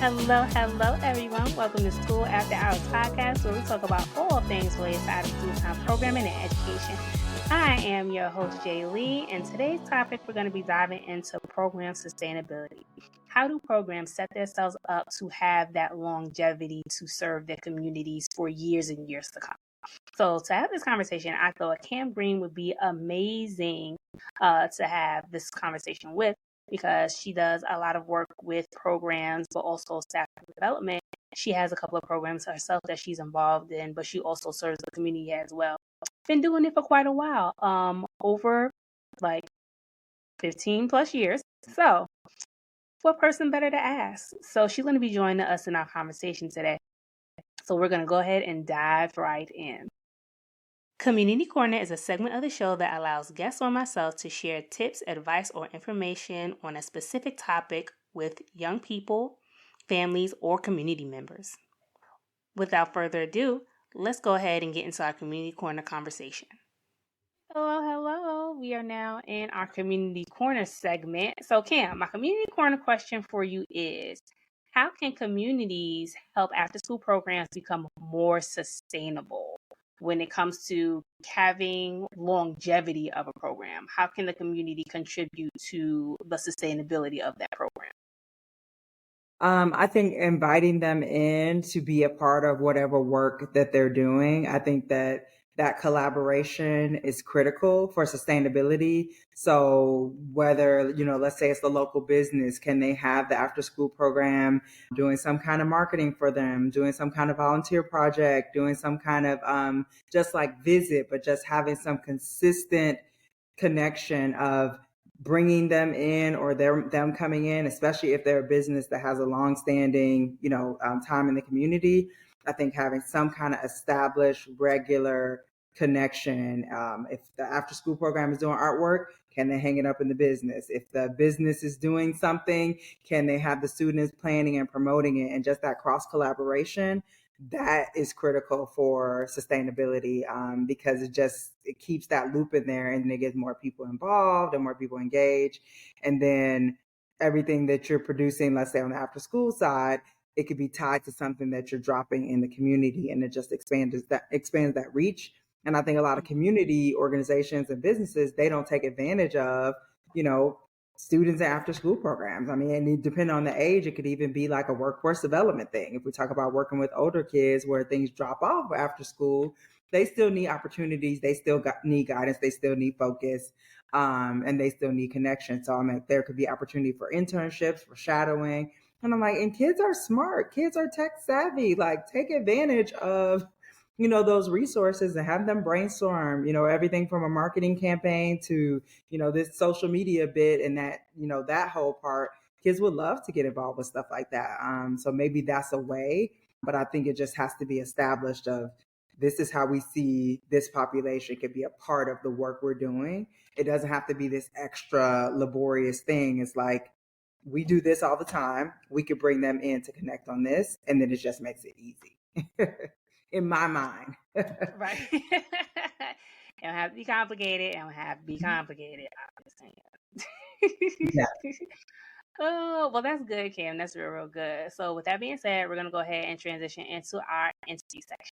Hello, everyone. Welcome to School After Hours podcast, where we talk about all things related to out-of-school time programming and education. I am your host, Jay Lee, and today's topic we're going to be diving into program sustainability. How do programs set themselves up to have that longevity to serve their communities for years and years to come? So, to have this conversation, I thought Kam Green would be amazing to have this conversation with, because she does a lot of work with programs, but also staff development. She has a couple of programs herself that she's involved in, but she also serves the community as well. Been doing it for quite a while, over like 15 plus years. So, what person better to ask? So, she's going to be joining us in our conversation today. So, we're going to go ahead and dive right in. Community Corner is a segment of the show that allows guests or myself to share tips, advice, or information on a specific topic with young people, families, or community members. Without further ado, let's go ahead and get into our Community Corner conversation. Hello. We are now in our Community Corner segment. So, Kam, my Community Corner question for you is, how can communities help after-school programs become more sustainable? When it comes to having longevity of a program, how can the community contribute to the sustainability of that program? I think inviting them in to be a part of whatever work that they're doing, I think that collaboration is critical for sustainability. So whether, let's say it's the local business, can they have the after school program doing some kind of marketing for them, doing some kind of volunteer project, doing some kind of just like visit, but just having some consistent connection of bringing them in or them coming in, especially if they're a business that has a long-standing, time in the community. I think having some kind of established, regular connection. If the after-school program is doing artwork, can they hang it up in the business? If the business is doing something, can they have the students planning and promoting it? And just that cross-collaboration, that is critical for sustainability, because it keeps that loop in there, and it gets more people involved and more people engaged. And then everything that you're producing, let's say on the after school side, it could be tied to something that you're dropping in the community, and it just expands that reach. And I think a lot of community organizations and businesses, they don't take advantage of, students after school programs. I mean, and depending on the age, it could even be like a workforce development thing. If we talk about working with older kids where things drop off after school, they still need opportunities. They still need guidance. They still need focus. And they still need connection. So there could be opportunity for internships, for shadowing. And I'm like, and kids are smart. Kids are tech savvy. Like, take advantage of those resources and have them brainstorm, everything from a marketing campaign to, this social media bit, and that, that whole part. Kids would love to get involved with stuff like that. So maybe that's a way, but I think it just has to be established of, this is how we see this population could be a part of the work we're doing. It doesn't have to be this extra laborious thing. It's like, we do this all the time. We could bring them in to connect on this, and then it just makes it easy. In my mind. Right. It don't have to be complicated. It don't have to be complicated. Yeah. Oh, well, that's good, Kim. That's real good. So with that being said, we're going to go ahead and transition into our entity section.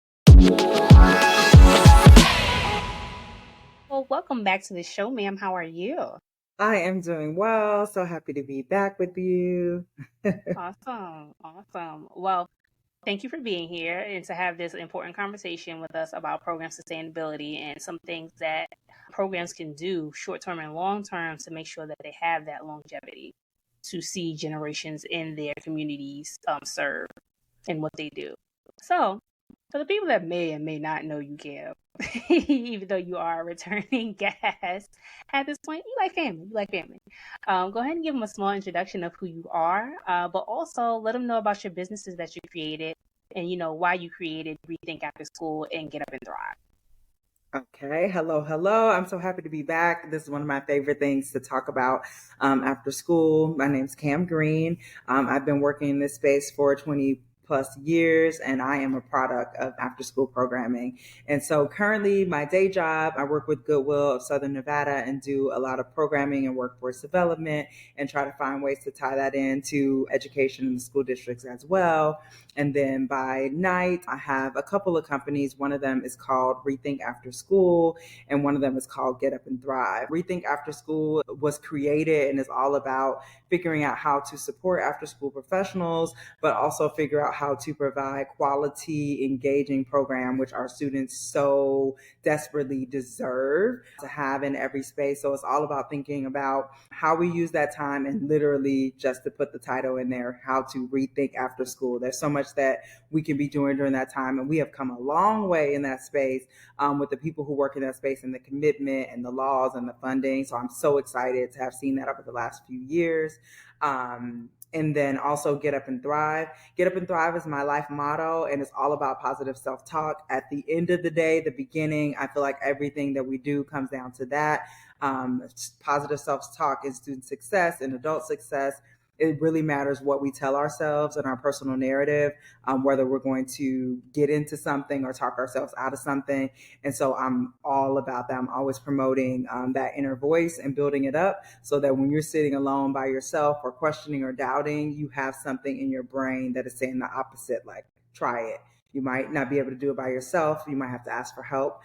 Well, welcome back to the show, ma'am. How are you? I am doing well. So happy to be back with you. Awesome. Well, thank you for being here and to have this important conversation with us about program sustainability and some things that programs can do short-term and long-term to make sure that they have that longevity to see generations in their communities serve in what they do. So, for the people that may and may not know you, Kim, even though you are a returning guest, at this point, you like family. Go ahead and give them a small introduction of who you are, but also let them know about your businesses that you created and, why you created Rethink After School and Get Up and Thrive. Okay. Hello. I'm so happy to be back. This is one of my favorite things to talk about after school. My name's Kam Green. I've been working in this space for 20 plus years, and I am a product of after school programming. And so currently my day job, I work with Goodwill of Southern Nevada and do a lot of programming and workforce development and try to find ways to tie that into education in the school districts as well. And then by night, I have a couple of companies. One of them is called Rethink After School, and one of them is called Get Up and Thrive. Rethink After School was created and is all about figuring out how to support after school professionals, but also figure out how to provide quality, engaging program, which our students so desperately deserve to have in every space. So it's all about thinking about how we use that time, and literally, just to put the title in there, how to rethink after school. There's so much that we can be doing during that time, and we have come a long way in that space with the people who work in that space and the commitment and the laws and the funding. So I'm so excited to have seen that over the last few years. And then also Get Up and Thrive. Get Up and Thrive is my life motto, and it's all about positive self-talk. At the end of the day, the beginning, I feel like everything that we do comes down to that. Positive self-talk in student success and adult success. It really matters what we tell ourselves in our personal narrative, whether we're going to get into something or talk ourselves out of something. And so I'm all about that. I'm always promoting that inner voice and building it up so that when you're sitting alone by yourself or questioning or doubting, you have something in your brain that is saying the opposite, like, try it. You might not be able to do it by yourself. You might have to ask for help.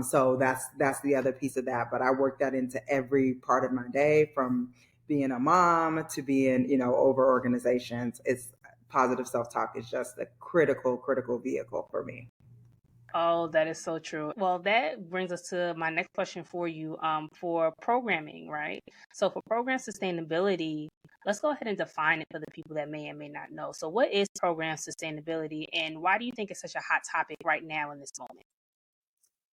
So that's the other piece of that. But I work that into every part of my day, from being a mom to being, over organizations. It's positive self-talk is just a critical vehicle for me. Oh, that is so true. Well, that brings us to my next question for you, for programming, right? So for program sustainability, let's go ahead and define it for the people that may and may not know. So what is program sustainability, and why do you think it's such a hot topic right now in this moment?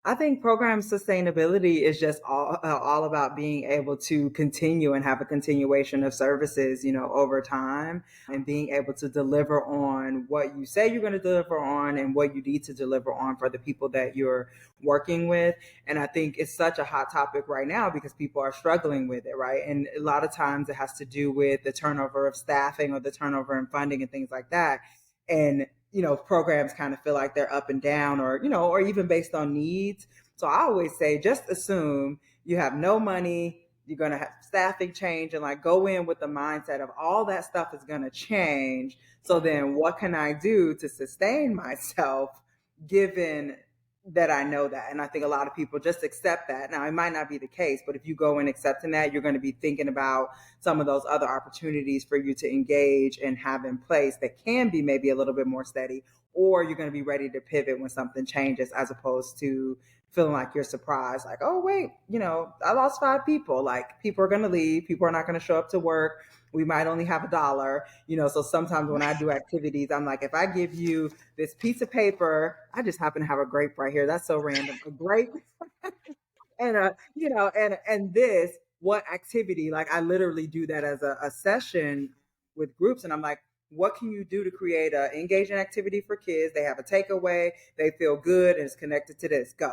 I think program sustainability is just all about being able to continue and have a continuation of services, over time, and being able to deliver on what you say you're going to deliver on and what you need to deliver on for the people that you're working with. And I think it's such a hot topic right now because people are struggling with it, right? And a lot of times it has to do with the turnover of staffing or the turnover in funding and things like that. And programs kind of feel like they're up and down, or even based on needs. So I always say, just assume you have no money, you're going to have staffing change, and like go in with the mindset of all that stuff is going to change. So then what can I do to sustain myself given that I know that? And I think a lot of people just accept that. Now, it might not be the case, but if you go in accepting that, you're going to be thinking about some of those other opportunities for you to engage and have in place that can be maybe a little bit more steady, or you're going to be ready to pivot when something changes, as opposed to feeling like you're surprised, like, oh, wait, I lost 5 people. Like, people are going to leave. People are not going to show up to work. We might only have $1, so sometimes when I do activities, I'm like, if I give you this piece of paper, I just happen to have a grape right here. That's so random. A grape and and this, what activity? Like, I literally do that as a session with groups. And I'm like, what can you do to create an engaging activity for kids? They have a takeaway, they feel good, and it's connected to this. Go.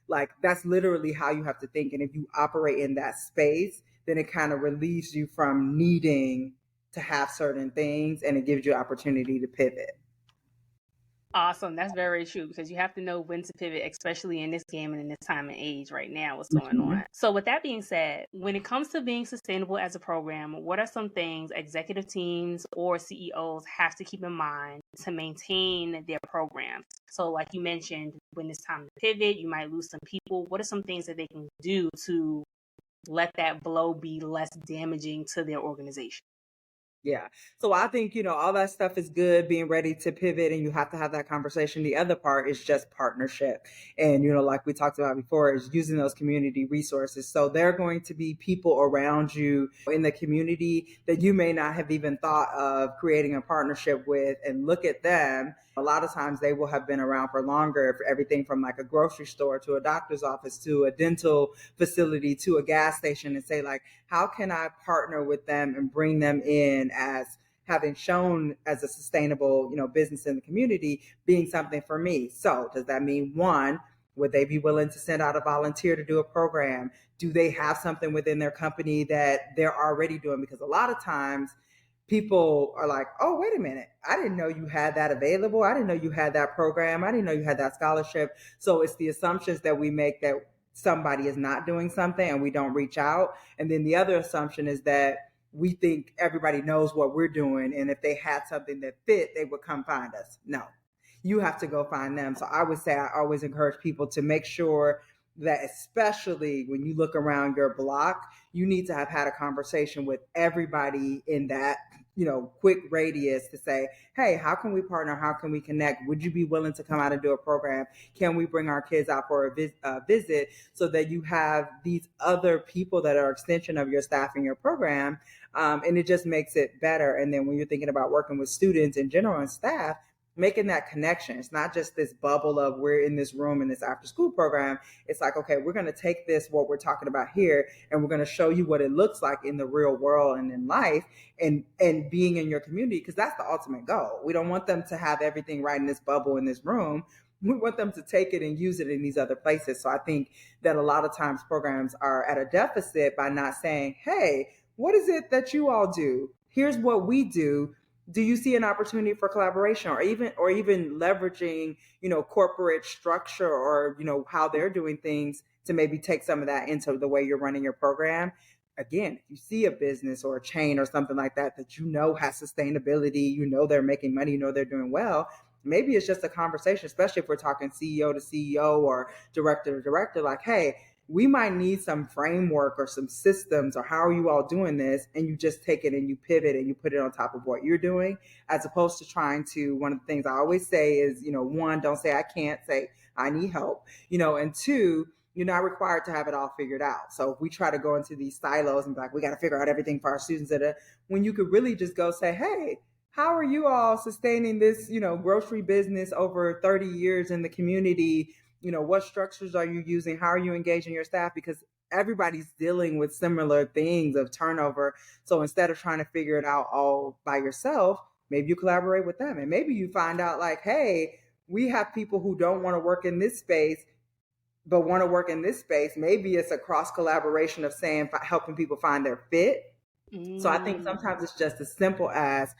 Like, that's literally how you have to think. And if you operate in that space, then it kind of relieves you from needing to have certain things, and it gives you opportunity to pivot. Awesome. That's very true, because you have to know when to pivot, especially in this game and in this time and age right now, what's going on. So with that being said, when it comes to being sustainable as a program, what are some things executive teams or CEOs have to keep in mind to maintain their programs? So like you mentioned, when it's time to pivot, you might lose some people. What are some things that they can do to let that blow be less damaging to their organization? Yeah. So I think, all that stuff is good, being ready to pivot, and you have to have that conversation. The other part is just partnership. And, like we talked about before, is using those community resources. So there are going to be people around you in the community that you may not have even thought of creating a partnership with, and look at them. A lot of times they will have been around for longer, for everything from like a grocery store to a doctor's office to a dental facility to a gas station, and say, like, how can I partner with them and bring them in as having shown as a sustainable, business in the community, being something for me. So does that mean, one, would they be willing to send out a volunteer to do a program? Do they have something within their company that they're already doing? Because a lot of times people are like, oh, wait a minute. I didn't know you had that available. I didn't know you had that program. I didn't know you had that scholarship. So it's the assumptions that we make that somebody is not doing something and we don't reach out. And then the other assumption is that we think everybody knows what we're doing. And if they had something that fit, they would come find us. No, you have to go find them. So I would say I always encourage people to make sure that, especially when you look around your block, you need to have had a conversation with everybody in that quick radius to say, hey, how can we partner? How can we connect? Would you be willing to come out and do a program? Can we bring our kids out for a visit, so that you have these other people that are extension of your staff and your program? And it just makes it better. And then when you're thinking about working with students in general and staff, making that connection. It's not just this bubble of we're in this room in this after school program. It's like, okay, we're going to take this, what we're talking about here, and we're going to show you what it looks like in the real world and in life, and being in your community, because that's the ultimate goal. We don't want them to have everything right in this bubble in this room. We want them to take it and use it in these other places. So I think that a lot of times programs are at a deficit by not saying, hey, what is it that you all do? Here's what we do. Do you see an opportunity for collaboration, or even leveraging corporate structure, or how they're doing things, to maybe take some of that into the way you're running your program? Again, if you see a business or a chain or something like that that has sustainability, they're making money, they're doing well, maybe it's just a conversation, especially if we're talking CEO to CEO or director to director, like, hey, we might need some framework or some systems, or how are you all doing this? And you just take it and you pivot and you put it on top of what you're doing, as opposed to trying to, one of the things I always say is, one, don't say I can't, say I need help, and two, you're not required to have it all figured out. So if we try to go into these silos and be like, we got to figure out everything for our students, when you could really just go say, hey, how are you all sustaining this, grocery business over 30 years in the community? What structures are you using? How are you engaging your staff? Because everybody's dealing with similar things of turnover. So instead of trying to figure it out all by yourself, maybe you collaborate with them, and maybe you find out like, hey, we have people who don't want to work in this space but want to work in this space. Maybe it's a cross collaboration of saying, helping people find their fit. So I think sometimes it's just as simple as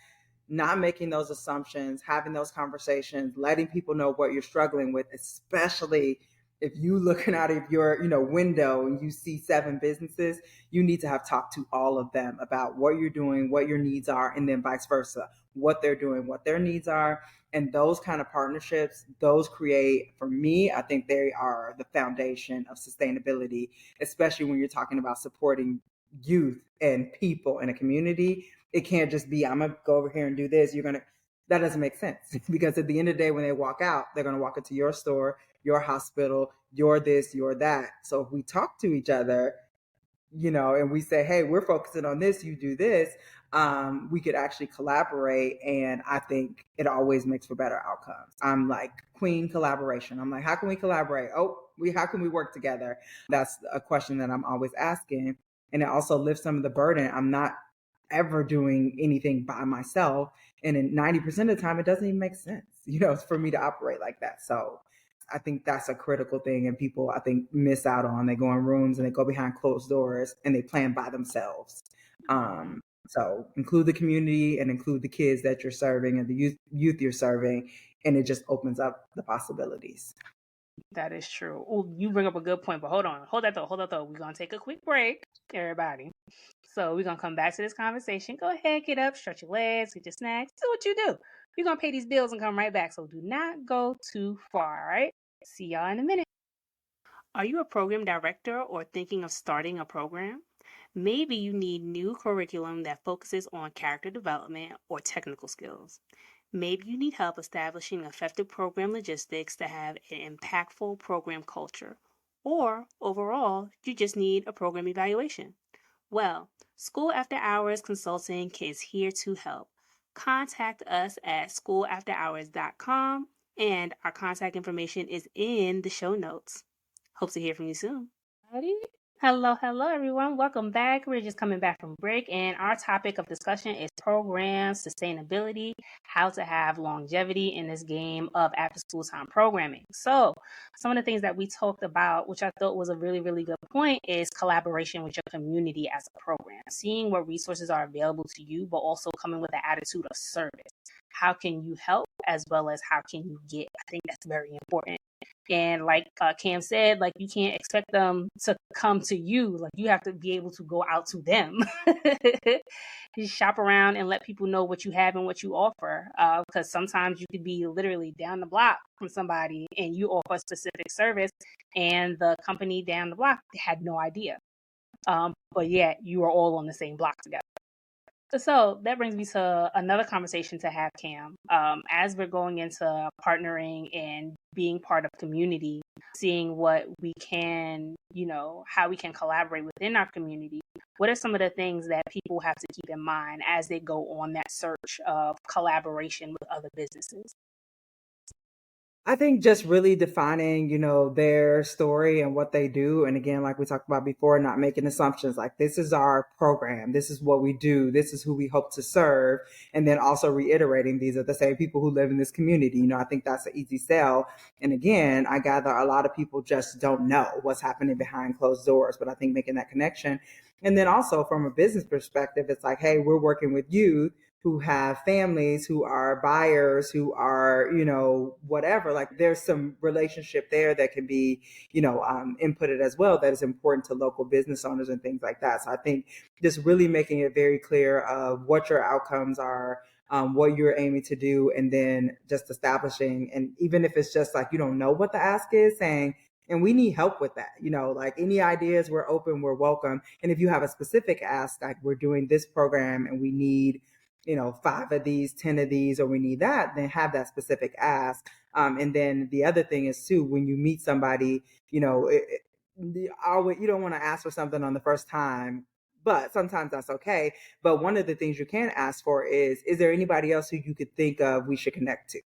not making those assumptions, having those conversations, letting people know what you're struggling with, especially if you looking out of your window and you see 7 businesses. You need to have talked to all of them about what you're doing, what your needs are, and then vice versa, what they're doing, what their needs are. And those kind of partnerships, those create, for me, I think they are the foundation of sustainability, especially when you're talking about supporting youth and people in a community. It can't just be, I'm gonna go over here and do this. That doesn't make sense, because at the end of the day, when they walk out, they're gonna walk into your store, your hospital, your this, your that. So if we talk to each other, and we say, hey, we're focusing on this, you do this, we could actually collaborate. And I think it always makes for better outcomes. I'm like queen collaboration. I'm like, how can we collaborate? How can we work together? That's a question that I'm always asking. And it also lifts some of the burden. I'm not ever doing anything by myself. And in 90% of the time, it doesn't even make sense, for me to operate like that. So I think that's a critical thing. And people, I think, miss out on. They go in rooms and they go behind closed doors and they plan by themselves. So include the community and include the kids that you're serving and the youth you're serving. And it just opens up the possibilities. That is true. Oh, you bring up a good point, but hold on. Hold that thought. We're going to take a quick break, everybody. So we're going to come back to this conversation. Go ahead, get up, stretch your legs, get your snacks, do what you do. We're going to pay these bills and come right back. So do not go too far, all right? See y'all in a minute. Are you a program director or thinking of starting a program? Maybe you need new curriculum that focuses on character development or technical skills. Maybe you need help establishing effective program logistics to have an impactful program culture. Or overall, you just need a program evaluation. Well, School After Hours Consulting is here to help. Contact us at schoolafterhours.com, and our contact information is in the show notes. Hope to hear from you soon. Howdy. Hello, hello, everyone. Welcome back. We're just coming back from break, and our topic of discussion is program sustainability, how to have longevity in this game of after school time programming. So, some of the things that we talked about, which I thought was a really, really good point, is collaboration with your community as a program, seeing what resources are available to you, but also coming with an attitude of service. How can you help as well as how can you get? I think that's very important. And like Cam said, like you can't expect them to come to you. Like you have to be able to go out to them. Just shop around and let people know what you have and what you offer. Because sometimes you could be literally down the block from somebody and you offer a specific service, and the company down the block had no idea. But yet you are all on the same block together. So that brings me to another conversation to have, Cam. As we're going into partnering and being part of community, seeing what we can, how we can collaborate within our community. What are some of the things that people have to keep in mind as they go on that search of collaboration with other businesses? I think just really defining, their story and what they do. And again, like we talked about before, not making assumptions like this is our program. This is what we do. This is who we hope to serve. And then also reiterating these are the same people who live in this community. I think that's an easy sell. And again, I gather a lot of people just don't know what's happening behind closed doors, but I think making that connection. And then also from a business perspective, it's like, hey, we're working with you who have families, who are buyers, who are, whatever. Like there's some relationship there that can be, inputted as well that is important to local business owners and things like that. So I think just really making it very clear of what your outcomes are, what you're aiming to do, and then just establishing, and even if it's just like you don't know what the ask is, saying, and we need help with that. Like any ideas, we're open, we're welcome. And if you have a specific ask, like we're doing this program and we need 5 of these, 10 of these, or we need that, then have that specific ask. And then the other thing is too, when you meet somebody, you don't want to ask for something on the first time, but sometimes that's okay. But one of the things you can ask for is there anybody else who you could think of we should connect to?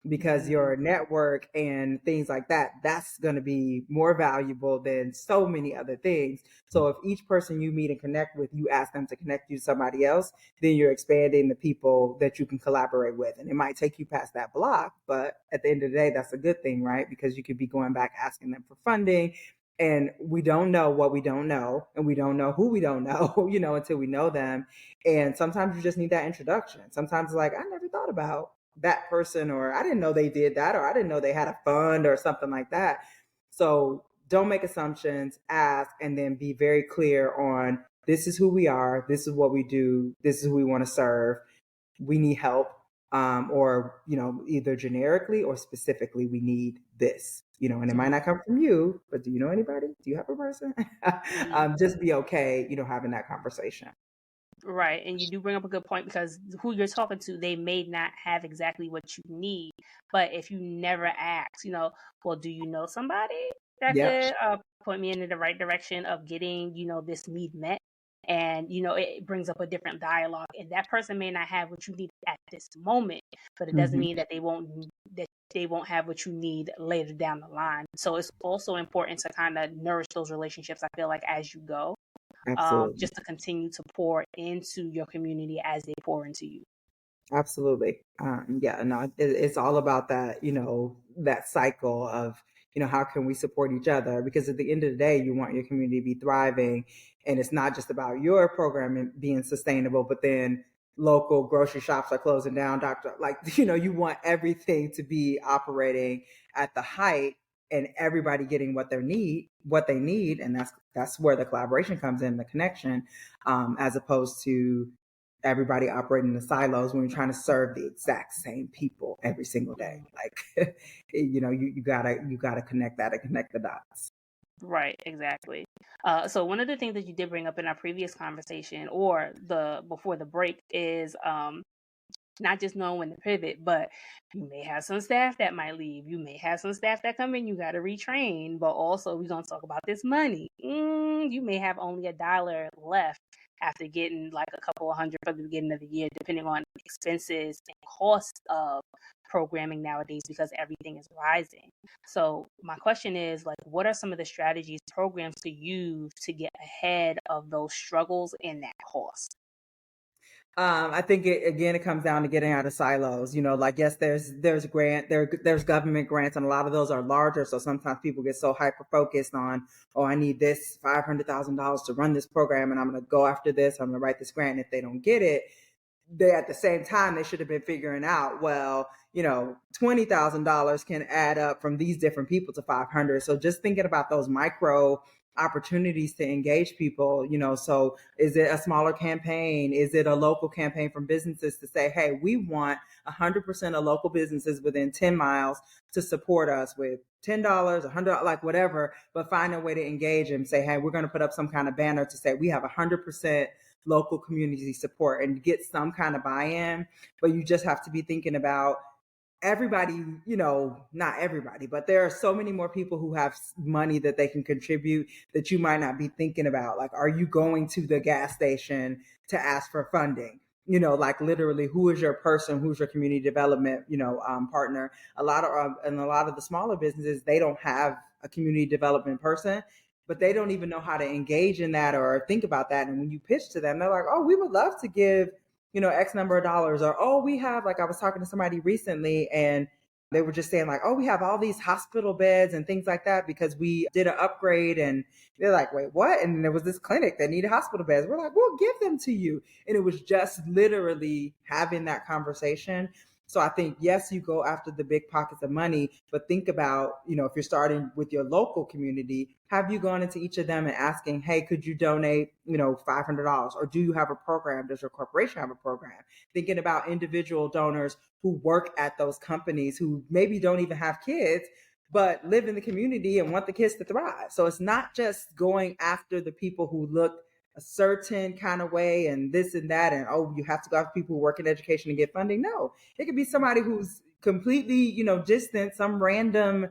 Because your network and things like that, that's going to be more valuable than so many other things. So if each person you meet and connect with, you ask them to connect you to somebody else, then you're expanding the people that you can collaborate with. And it might take you past that block, but at the end of the day, that's a good thing, right? Because you could be going back asking them for funding, and we don't know what we don't know, and we don't know who we don't know, until we know them. And sometimes you just need that introduction. Sometimes it's like, I never thought about that person, or I didn't know they did that, or I didn't know they had a fund or something like that. So don't make assumptions, ask, and then be very clear on this is who we are, this is what we do, this is who we want to serve, we need help, or either generically or specifically we need this, and it might not come from you, but do you know anybody, do you have a person? Just be okay, having that conversation. Right. And you do bring up a good point because who you're talking to, they may not have exactly what you need. But if you never ask, well, do you know somebody that Yep. could point me in the right direction of getting, this need met? And, it brings up a different dialogue. And that person may not have what you need at this moment, but it doesn't Hmm. mean that they won't have what you need later down the line. So it's also important to kind of nourish those relationships, I feel like, as you go, Absolutely. just to continue to pour into your community as they pour into you. Absolutely. Yeah, no, it's all about that, that cycle of, how can we support each other? Because at the end of the day, you want your community to be thriving. And it's not just about your program being sustainable, but then local grocery shops are closing down, doctor, like, you want everything to be operating at the height and everybody getting what they need. And that's where the collaboration comes in, the connection, as opposed to everybody operating in silos when you're trying to serve the exact same people every single day. Like, you gotta connect that and connect the dots. Right, exactly. So one of the things that you did bring up in our previous conversation or the before the break is not just knowing when to pivot, but you may have some staff that might leave. You may have some staff that come in, you got to retrain. But also, we're going to talk about this money. You may have only $1 left after getting like a couple of hundred for the beginning of the year, depending on expenses and cost of programming nowadays because everything is rising. So my question is, like, what are some of the strategies, programs to use to get ahead of those struggles and that cost? I think it comes down to getting out of silos. Like, yes, there's government grants, and a lot of those are larger. So sometimes people get so hyper focused on, oh, I need this $500,000 to run this program, and I'm going to go after this. I'm going to write this grant. And if they don't get it, they at the same time they should have been figuring out, well, $20,000 can add up from these different people to 500. So just thinking about those micro opportunities to engage people. So is it a smaller campaign? Is it a local campaign from businesses to say, hey, we want 100% of local businesses within 10 miles to support us with $10, $100, like whatever, but find a way to engage and say, hey, we're going to put up some kind of banner to say we have 100% local community support and get some kind of buy-in. But you just have to be thinking about everybody, not everybody, but there are so many more people who have money that they can contribute that you might not be thinking about. Like, are you going to the gas station to ask for funding? Like literally, who is your person? Who's your community development, partner? A lot of the smaller businesses, they don't have a community development person, but they don't even know how to engage in that or think about that. And when you pitch to them, they're like, oh, we would love to give X number of dollars, or, oh, we have, like, I was talking to somebody recently and they were just saying like, oh, we have all these hospital beds and things like that because we did an upgrade. And they're like, wait, what? And there was this clinic that needed hospital beds. We're like, we'll give them to you. And it was just literally having that conversation. So I think, yes, you go after the big pockets of money, but think about, if you're starting with your local community, have you gone into each of them and asking, hey, could you donate, $500? Or do you have a program? Does your corporation have a program? Thinking about individual donors who work at those companies who maybe don't even have kids, but live in the community and want the kids to thrive. So it's not just going after the people who look a certain kind of way and this and that, and, oh, you have to go after people who work in education and get funding. No, it could be somebody who's completely, distant, some random,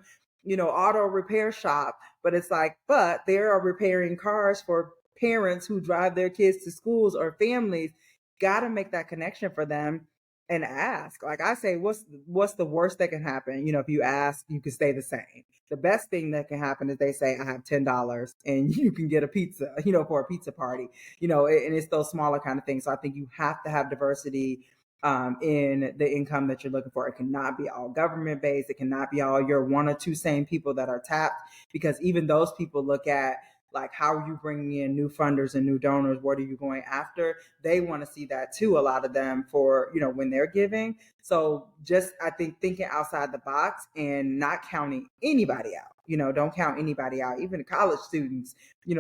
auto repair shop, but it's like, but they are repairing cars for parents who drive their kids to schools or families. Got to make that connection for them and ask. Like I say, what's the worst that can happen? If you ask, you can stay the same. The best thing that can happen is they say, I have $10 and you can get a pizza, for a pizza party, and it's those smaller kind of things. So I think you have to have diversity in the income that you're looking for. It cannot be all government based. It cannot be all your one or two same people that are tapped, because even those people look at, like, how are you bringing in new funders and new donors? What are you going after? They want to see that too, a lot of them, for, when they're giving. So just, I think, thinking outside the box and not counting anybody out. Don't count anybody out. Even college students,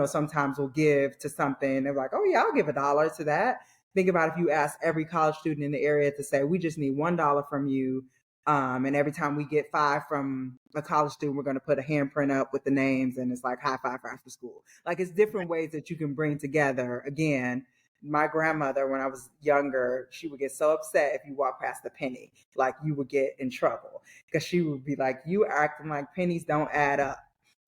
sometimes will give to something. They're like, oh yeah, I'll give $1 to that. Think about if you ask every college student in the area to say, we just need $1 from you. And every time we get 5 from a college student, we're going to put a handprint up with the names, and it's like high five for after school. Like, it's different ways that you can bring together. Again, my grandmother, when I was younger, she would get so upset if you walk past a penny, like you would get in trouble, because she would be like, you acting like pennies don't add up.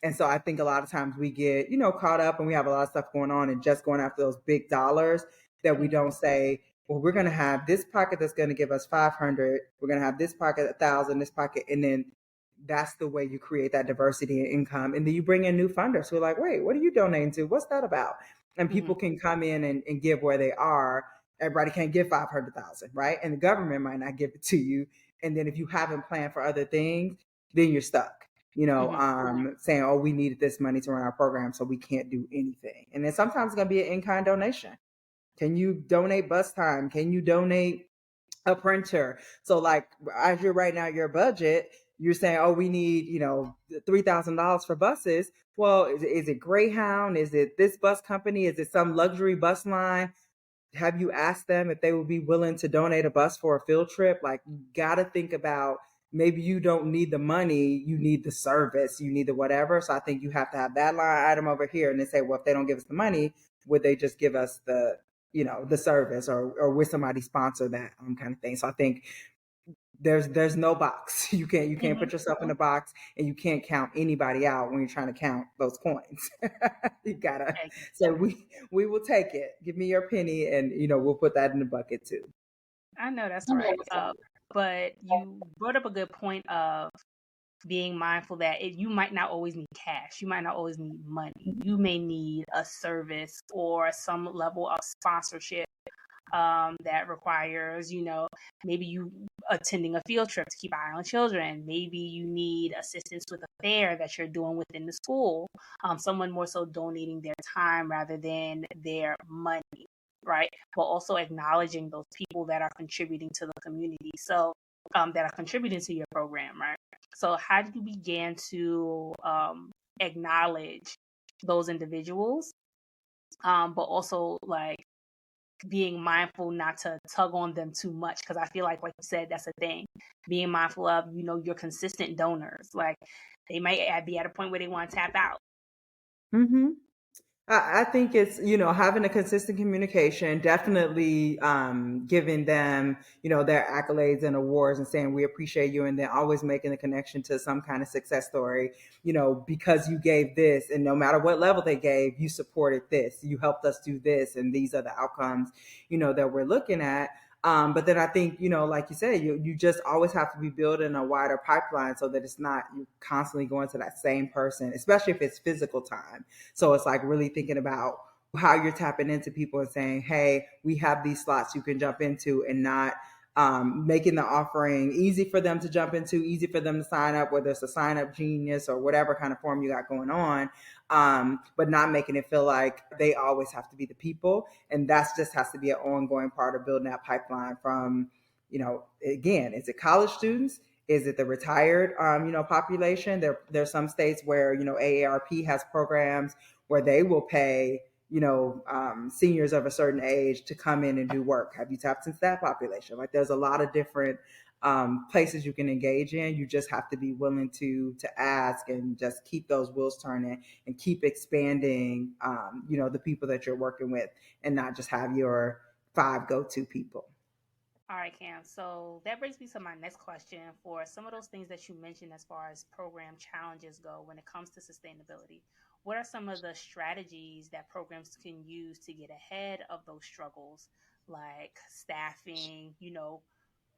And so I think a lot of times we get, caught up, and we have a lot of stuff going on and just going after those big dollars, that we don't say, well, we're going to have this pocket that's going to give us 500. We're going to have this pocket 1,000, this pocket. And then that's the way you create that diversity in income. And then you bring in new funders who are like, wait, what are you donating to? What's that about? And people can come in and give where they are. Everybody can't give 500,000, right? And the government might not give it to you. And then if you haven't planned for other things, then you're stuck, saying, oh, we needed this money to run our program, so we can't do anything. And then sometimes it's going to be an in-kind donation. Can you donate bus time? Can you donate a printer? So, like, as you're writing out your budget, you're saying, oh, we need, $3,000 for buses. Well, is it Greyhound? Is it this bus company? Is it some luxury bus line? Have you asked them if they would be willing to donate a bus for a field trip? Like, you got to think about, maybe you don't need the money, you need the service, you need the whatever. So I think you have to have that line item over here, and then say, well, if they don't give us the money, would they just give us the service, or would somebody sponsor that kind of thing. So I think there's no box. You can't put yourself in a box, and you can't count anybody out when you're trying to count those coins. You gotta say, we will take it. Give me your penny, and we'll put that in the bucket too. I know that's right. But you brought up a good point of being mindful that you might not always need cash. You might not always need money. You may need a service or some level of sponsorship that requires, maybe you attending a field trip to keep eye on children. Maybe you need assistance with a fair that you're doing within the school. Someone more so donating their time rather than their money, right? But also acknowledging those people that are contributing to the community. So that are contributing to your program, right? So how do you begin to acknowledge those individuals, but also like being mindful not to tug on them too much? Because I feel like you said, that's a thing. Being mindful of, your consistent donors. Like they might be at a point where they want to tap out. Mm-hmm. I think it's, having a consistent communication, definitely giving them, their accolades and awards and saying, we appreciate you. And then always making the connection to some kind of success story, because you gave this, and no matter what level they gave, you supported this, you helped us do this. And these are the outcomes, that we're looking at. But then I think, like you said, you just always have to be building a wider pipeline so that it's not you constantly going to that same person, especially if it's physical time. So it's like really thinking about how you're tapping into people and saying, hey, we have these slots you can jump into, and not making the offering easy for them to jump into, easy for them to sign up, whether it's a sign up genius or whatever kind of form you got going on. But not making it feel like they always have to be the people. And that's just has to be an ongoing part of building that pipeline from, again, is it college students? Is it the retired, population? There's some states where, AARP has programs where they will pay, seniors of a certain age to come in and do work. Have you tapped into that population? Like there's a lot of different places you can engage in. You just have to be willing to ask and just keep those wheels turning and keep expanding, the people that you're working with, and not just have your 5 go-to people. All right, Cam. So that brings me to my next question. For some of those things that you mentioned as far as program challenges go when it comes to sustainability, what are some of the strategies that programs can use to get ahead of those struggles, like staffing,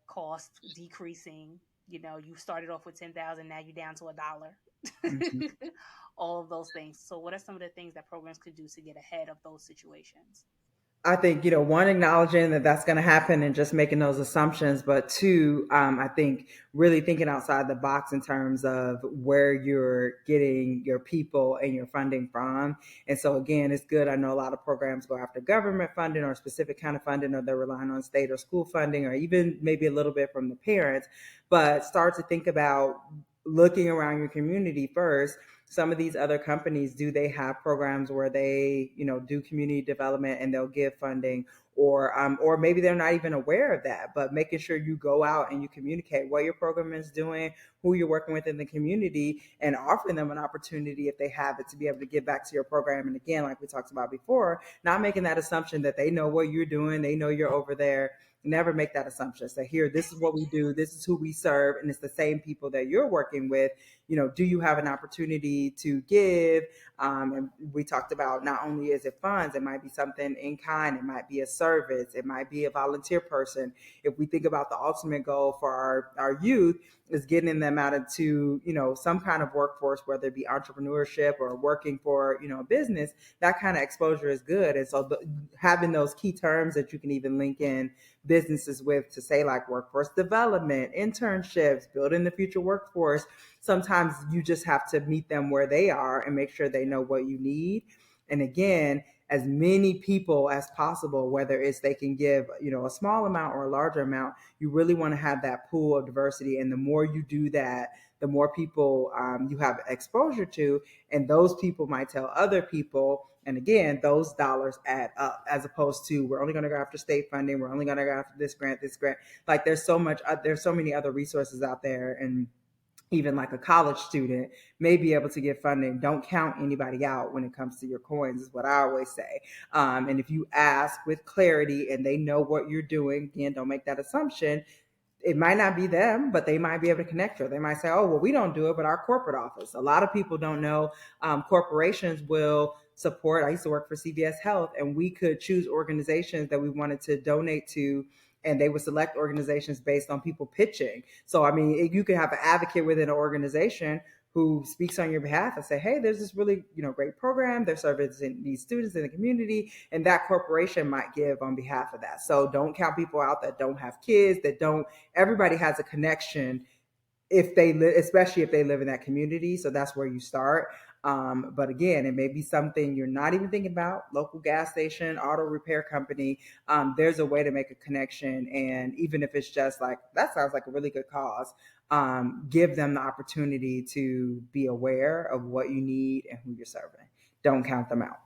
cost decreasing? You started off with 10,000, now you're down to $1. Mhm. All of those things. So what are some of the things that programs could do to get ahead of those situations? I think, one, acknowledging that that's going to happen and just making those assumptions. But two, I think really thinking outside the box in terms of where you're getting your people and your funding from. And so, again, it's good. I know a lot of programs go after government funding or a specific kind of funding, or they're relying on state or school funding, or even maybe a little bit from the parents. But start to think about looking around your community first. Some of these other companies, do they have programs where they, do community development and they'll give funding, or maybe they're not even aware of that, but making sure you go out and you communicate what your program is doing, who you're working with in the community, and offering them an opportunity, if they have it, to be able to give back to your program. And again, like we talked about before, not making that assumption that they know what you're doing, they know you're over there. Never make that assumption. So here, this is what we do, this is who we serve, and it's the same people that you're working with. Do you have an opportunity to give? And we talked about, not only is it funds, it might be something in kind, it might be a service, it might be a volunteer person. If we think about the ultimate goal for our youth, is getting them out into, some kind of workforce, whether it be entrepreneurship or working for, a business, that kind of exposure is good. And so having those key terms that you can even link in businesses with, to say like workforce development, internships, building the future workforce, sometimes you just have to meet them where they are and make sure they know what you need. And again, as many people as possible, whether it's they can give, a small amount or a larger amount, you really want to have that pool of diversity. And the more you do that, the more people you have exposure to, and those people might tell other people. And again, those dollars add up, as opposed to, we're only going to go after state funding, we're only going to go after this grant. Like there's so many other resources out there. And even like a college student may be able to get funding. Don't count anybody out when it comes to your coins, is what I always say. And if you ask with clarity and they know what you're doing, again, don't make that assumption. It might not be them, but they might be able to connect you. They might say, oh, well, we don't do it, but our corporate office. A lot of people don't know, corporations will support. I used to work for CVS Health, and we could choose organizations that we wanted to donate to and they would select organizations based on people pitching. So, I mean, you could have an advocate within an organization who speaks on your behalf and say, hey, there's this really, great program. They're servicing these students in the community, and that corporation might give on behalf of that. So don't count people out that don't have kids, everybody has a connection if they live, especially if they live in that community. So that's where you start. But again, it may be something you're not even thinking about, local gas station, auto repair company. There's a way to make a connection. And even if it's just like, that sounds like a really good cause, give them the opportunity to be aware of what you need and who you're serving. Don't count them out.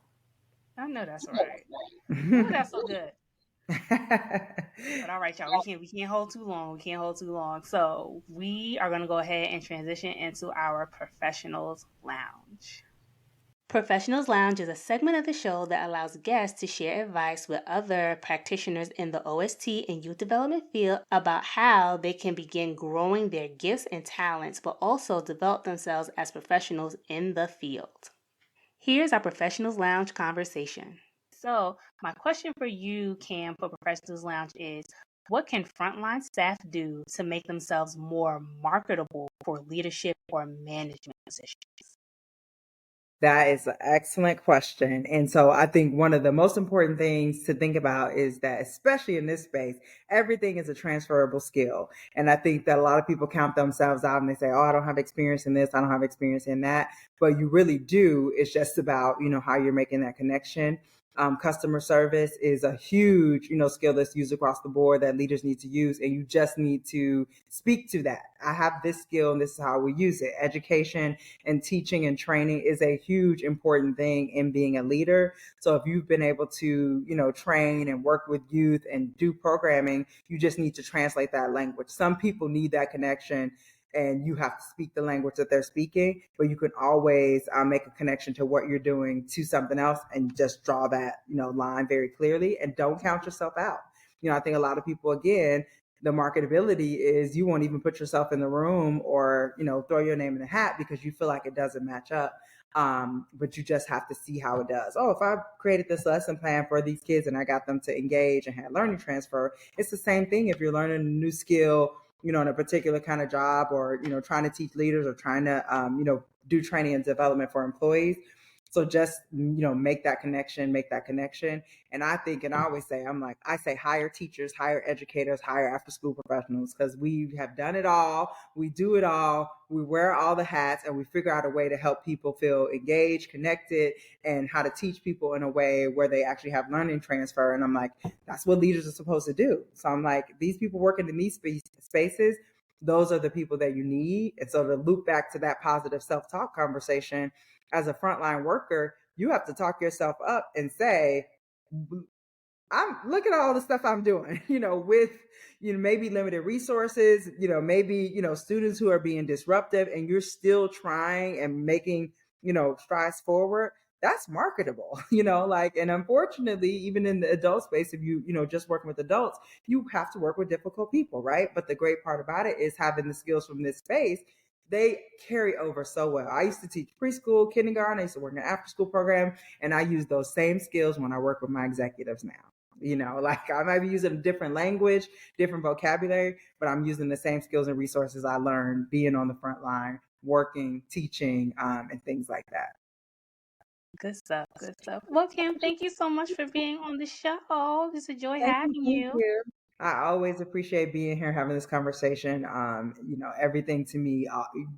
I know that's right. Ooh, that's so good. But all right, y'all, we can't hold too long. So we are going to go ahead and transition into our Professionals Lounge. Professionals Lounge is a segment of the show that allows guests to share advice with other practitioners in the OST and youth development field about how they can begin growing their gifts and talents, but also develop themselves as professionals in the field. Here's our Professionals Lounge conversation. So my question for you, Kam, for Professionals Lounge is, what can frontline staff do to make themselves more marketable for leadership or management positions? That is an excellent question. And so I think one of the most important things to think about is that, especially in this space, everything is a transferable skill. And I think that a lot of people count themselves out and they say, oh, I don't have experience in this, I don't have experience in that. But you really do. It's just about, how you're making that connection. Customer service is a huge, skill that's used across the board that leaders need to use. And you just need to speak to that. I have this skill and this is how we use it. Education and teaching and training is a huge important thing in being a leader. So if you've been able to, train and work with youth and do programming, you just need to translate that language. Some people need that connection and you have to speak the language that they're speaking, but you can always make a connection to what you're doing to something else and just draw that, line very clearly, and don't count yourself out. I think a lot of people, again, the marketability is you won't even put yourself in the room or, throw your name in the hat because you feel like it doesn't match up. But you just have to see how it does. Oh, if I created this lesson plan for these kids and I got them to engage and had learning transfer, it's the same thing if you're learning a new skill, in a particular kind of job, or, trying to teach leaders or trying to, do training and development for employees. So just, make that connection. And I think, and I always say, I say hire teachers, hire educators, hire after school professionals, because we have done it all. We do it all. We wear all the hats and we figure out a way to help people feel engaged, connected, and how to teach people in a way where they actually have learning transfer. And I'm like, that's what leaders are supposed to do. So I'm like, these people working in these spaces, those are the people that you need. And so to loop back to that positive self-talk conversation, as a frontline worker, you have to talk yourself up and say, look at all the stuff I'm doing, with, maybe limited resources, maybe, students who are being disruptive, and you're still trying and making, strides forward. That's marketable, and unfortunately, even in the adult space, if you, just working with adults, you have to work with difficult people, right? But the great part about it is having the skills from this space, they carry over so well. I used to teach preschool, kindergarten. I used to work in an after school program, and I use those same skills when I work with my executives now. Like I might be using a different language, different vocabulary, but I'm using the same skills and resources I learned being on the front line, working, teaching, and things like that. Good stuff. Well, Kam, thank you so much for being on the show. It's a joy having you. I always appreciate being here, having this conversation. Everything to me,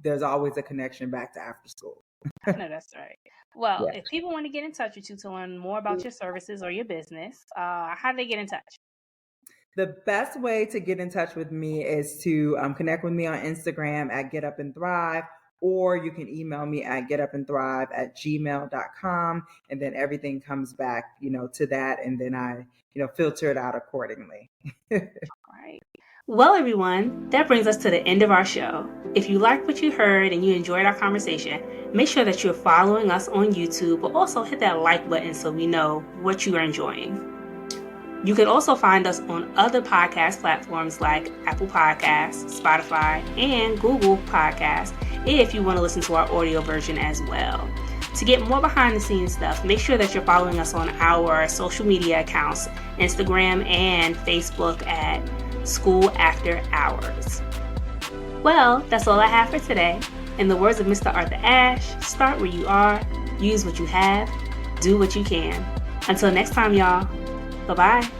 there's always a connection back to after school. I know that's right. Well, if people want to get in touch with you to learn more about your services or your business, how do they get in touch? The best way to get in touch with me is to connect with me on Instagram at Get Up and Thrive, or you can email me at getupandthrive@gmail.com, and then everything comes back, to that, and then I, filter it out accordingly. All right. Well, everyone, that brings us to the end of our show. If you liked what you heard and you enjoyed our conversation, make sure that you're following us on YouTube, but also hit that like button so we know what you are enjoying. You can also find us on other podcast platforms like Apple Podcasts, Spotify, and Google Podcasts if you want to listen to our audio version as well. To get more behind the scenes stuff, make sure that you're following us on our social media accounts, Instagram and Facebook at School After Hours. Well, that's all I have for today. In the words of Mr. Arthur Ashe, start where you are, use what you have, do what you can. Until next time, y'all. Bye-bye.